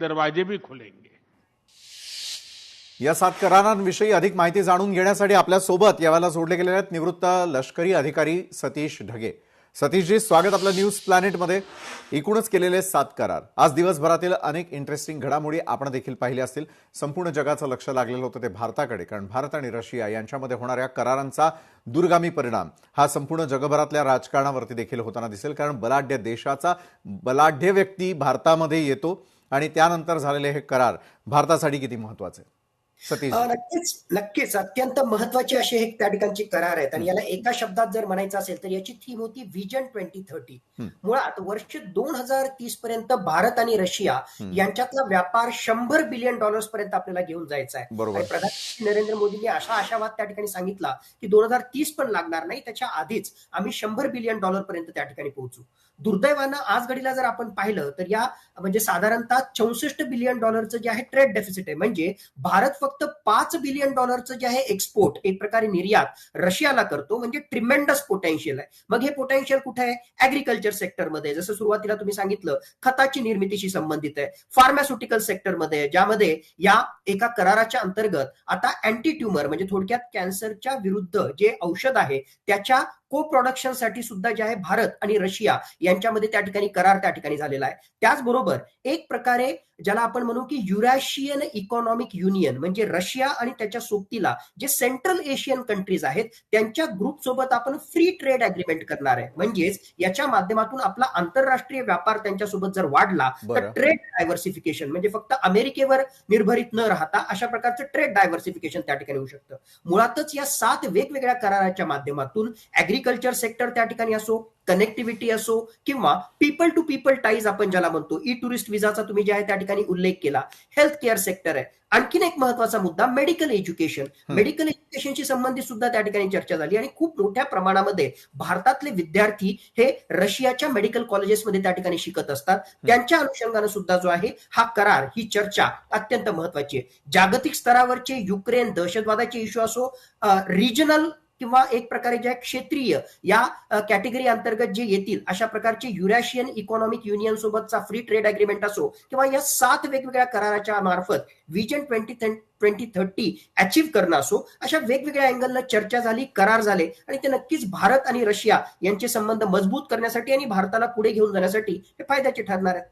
दरवाजे भी खुलेंगे। या 7 करारांविषयी अधिक माहिती जाणून घेण्यासाठी आपल्या सोबत यावेळेला जोडले गेलेले आहेत निवृत्त लष्करी अधिकारी सतीश ढगे। सतीशजी, स्वागत आपलं न्यूज प्लॅनेटमध्ये। एकूणच केलेले 7 करार, आज दिवसभरातील अनेक इंटरेस्टिंग घडामोडी आपण देखील पाहिल्या असतील। संपूर्ण जगाचं लक्ष लागलेलं होतं ते भारताकडे, कारण भारत आणि रशिया यांच्यामध्ये होणाऱ्या करारांचा दूरगामी परिणाम हा संपूर्ण जगभरातल्या राजकारणावरती देखील होताना दिसेल, कारण बलाढ्य देशाचा बलाढ्य व्यक्ती भारतामध्ये येतो आणि त्यानंतर झालेले हे करार भारतासाठी किती महत्त्वाचे? सतीश, नक्कीच नक्कीच अत्यंत महत्वाचे असे हे त्या ठिकाणचे करार आहेत आणि याला एका शब्दात जर म्हणायचं असेल तर याची थीम होती विजन 2030। मुळात वर्ष 2030 पर्यंत भारत आणि रशिया यांच्यातला व्यापार $100 बिलियन पर्यंत आपल्याला घेऊन जायचा आहे। आणि प्रधानमंत्री नरेंद्र मोदींनी अशा आशावाद त्या ठिकाणी सांगितला की 2030 पण लागणार नाही, त्याच्या आधीच आम्ही $100 बिलियन पर्यंत त्या ठिकाणी पोहोचू। दुर्दैवानं आज घडीला जर आपण पाहिलं तर या म्हणजे साधारणतः $64 बिलियन जे आहे ट्रेड डेफिसिट आहे। म्हणजे भारत फक्त $5 बिलियन जे आहे एक्सपोर्ट, एक प्रकारे निर्यात रशियाला करतो, म्हणजे ट्रिमेंडस पोटेन्शियल आहे। मग हे पोटेन्शियल कुठे आहे? ऍग्रिकल्चर सेक्टरमध्ये, जसं सुरुवातीला तुम्ही सांगितलं खताची निर्मितीशी संबंधित आहे। फार्मास्युटिकल सेक्टरमध्ये, ज्यामध्ये या एका कराराच्या अंतर्गत आता अँटी ट्युमर म्हणजे थोडक्यात कॅन्सरच्या विरुद्ध जे औषध आहे त्याच्या को प्रोडक्शन साठी सुद्धा जे आहे भारत आणि रशिया यांच्यामध्ये त्या ठिकाणी करार त्या ठिकाणी झालेला आहे। त्याचबरोबर एक प्रकारे ज्याला आपण म्हणू की युरेशियन इकॉनॉमिक युनियन, म्हणजे रशिया आणि त्याच्या सोबतीला जे सेंट्रल एशियन कंट्रीज आहेत त्यांच्या ग्रुप सोबत आपण फ्री ट्रेड अग्रीमेंट करणार आहे। म्हणजेच याच्या माध्यमातून आपला आंतरराष्ट्रीय व्यापार त्यांच्यासोबत जर वाढला तर ट्रेड डायव्हर्सिफिकेशन म्हणजे फक्त अमेरिकेवर निर्भरित न राहता अशा प्रकारचं ट्रेड डायव्हर्सिफिकेशन त्या ठिकाणी होऊ शकतं। मुळातच या 7 वेगवेगळ्या कराराच्या माध्यमातून ऍग्रिकल्चर सेक्टर त्या ठिकाणी असो, कनेक्टिव्हिटी असो किंवा पीपल टू पीपल टाईज आपण ज्याला म्हणतो, ई टुरिस्ट विजाचा तुम्ही जे आहे त्या ठिकाणी उल्लेख केला, हेल्थ केअर सेक्टर आहे। आणखीन एक महत्वाचा मुद्दा मेडिकल एज्युकेशन, मेडिकल एज्युकेशनशी संबंधित सुद्धा त्या ठिकाणी चर्चा झाली आणि खूप मोठ्या प्रमाणामध्ये भारतातले विद्यार्थी हे रशियाच्या मेडिकल कॉलेजेसमध्ये त्या ठिकाणी शिकत असतात। त्यांच्या अनुषंगाने सुद्धा जो आहे हा करार, ही चर्चा अत्यंत महत्वाची आहे। जागतिक स्तरावरचे युक्रेन दहशतवादाचे इश्यू असो, रिजनल किंवा एक प्रकारे ज्या क्षेत्रीय या कॅटेगरी अंतर्गत जे येतील अशा प्रकारचे युरेशियन इकॉनॉमिक युनियन सोबतचा फ्री ट्रेड अग्रीमेंट असो किंवा या 7 वेगवेगळ्या कराराच्या मार्फत विजन 2030 अचीव्ह करणं असो, अशा वेगवेगळ्या अँगलनं चर्चा झाली, करार झाले आणि ते नक्कीच भारत आणि रशिया यांचे संबंध मजबूत करण्यासाठी आणि भारताला पुढे घेऊन जाण्यासाठी हे फायद्याचे ठरणार आहेत।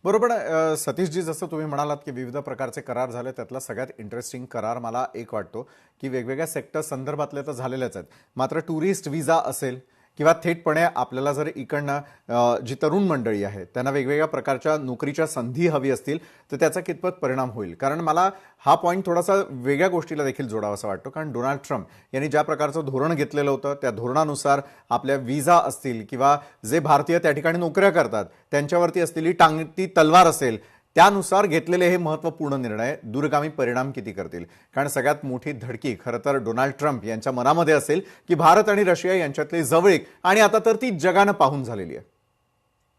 बरोबर। सतीशजी, जसं तुम्ही म्हणालात की विविध प्रकारचे करार झाले, त्यातला सगळ्यात इंटरेस्टिंग करार मला एक वाटतो की वेगवेगळ्या सेक्टर संदर्भातले तर झालेलेच आहेत, मात्र टुरिस्ट व्हिसा असेल किंवा थेटपणे आपल्याला जर इकडनं जी तरुण मंडळी आहे त्यांना वेगवेगळ्या प्रकारच्या नोकरीच्या संधी हवी असतील तर त्याचा कितपत परिणाम होईल? कारण मला हा पॉईंट थोडासा वेगळ्या गोष्टीला देखील जोडावासा वाटतो, कारण डोनाल्ड ट्रम्प यांनी ज्या प्रकारचं धोरण घेतलेलं होतं त्या धोरणानुसार आपल्या व्हिसा असतील किंवा जे भारतीय त्या ठिकाणी नोकऱ्या करतात त्यांच्यावरती असलेली टांगती तलवार असेल, त्यानुसार घेतलेले हे महत्त्वपूर्ण निर्णय दूरगामी परिणाम किती करतील? कारण सगळ्यात मोठी धडकी खरं तर डोनाल्ड ट्रम्प यांच्या मनामध्ये असेल की भारत आणि रशिया यांच्यातली जवळीक, आणि आता तर ती जगानं पाहून झालेली आहे।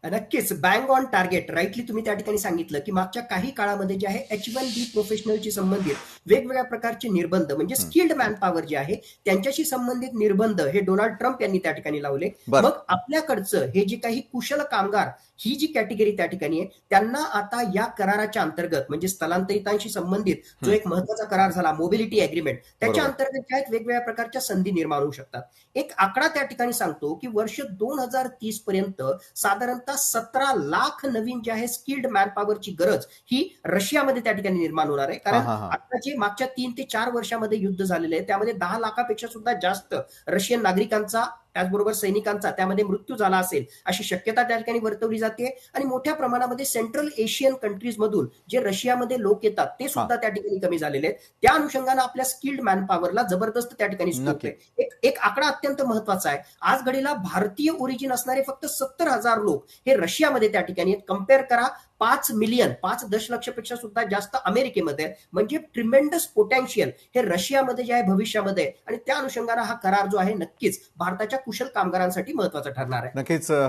नक्कीच, बँग ऑन टार्गेट, राईटली तुम्ही त्या ठिकाणी सांगितलं की मागच्या काही काळामध्ये जे आहे H1B प्रोफेशनलशी संबंधित वेगवेगळ्या प्रकारचे निर्बंध म्हणजे स्किल्ड मॅन पॉवर जे आहे त्यांच्याशी संबंधित निर्बंध हे डोनाल्ड ट्रम्प यांनी त्या ठिकाणी लावले। मग आपल्याकडचं हे जे काही कुशल कामगार ही जी कॅटेगरी त्या ठिकाणी आहे त्यांना आता या कराराच्या अंतर्गत म्हणजे स्थलांतरितांशी संबंधित जो एक महत्वाचा करार झाला मोबिलिटी अग्रीमेंट, त्याच्या अंतर्गत ज्या आहेत वेगवेगळ्या प्रकारच्या संधी निर्माण होऊ शकतात। एक आकडा त्या ठिकाणी सांगतो की वर्ष 2030 पर्यंत साधारणतः 17 लाख नवीन जे आहे स्किल्ड मॅन पॉवरची गरज ही रशियामध्ये त्या ठिकाणी निर्माण होणार आहे। कारण आता जे मागच्या 3 ते 4 वर्षामध्ये युद्ध झालेलं आहे त्यामध्ये 10 लाखापेक्षा सुद्धा जास्त रशियन नागरिकांचा त्याचबरोबर सैनिकांचा त्यामध्ये मृत्यू झाला असेल अशी शक्यता त्या ठिकाणी वर्तवली जाते आणि मोठ्या प्रमाणामध्ये सेंट्रल एशियन कंट्रीज मधून जे रशियामध्ये लोक येतात ते सुद्धा त्या ठिकाणी कमी झालेले आहेत। त्या अनुषंगाने आपल्या स्किल्ड मॅन पॉवरला जबरदस्त त्या ठिकाणी स्कोप आहे। एक आकडा अत्यंत महत्वाचा आहे, आज घडीला भारतीय ओरिजिन असणारे फक्त 70,000 लोक हे रशियामध्ये त्या ठिकाणी आहेत। कम्पेअर करा 5 मिलियन 5 दशलक्षपेक्षा सुद्धा जास्त अमेरिकेमध्ये आहे। म्हणजे ट्रिमेंडस पोटेन्शियल हे रशियामध्ये जे आहे भविष्यामध्ये, आणि त्या अनुषंगाने हा करार जो आहे नक्कीच भारताच्या कुशल कामगारांसाठी महत्वाचा ठरणार आहे। नक्कीच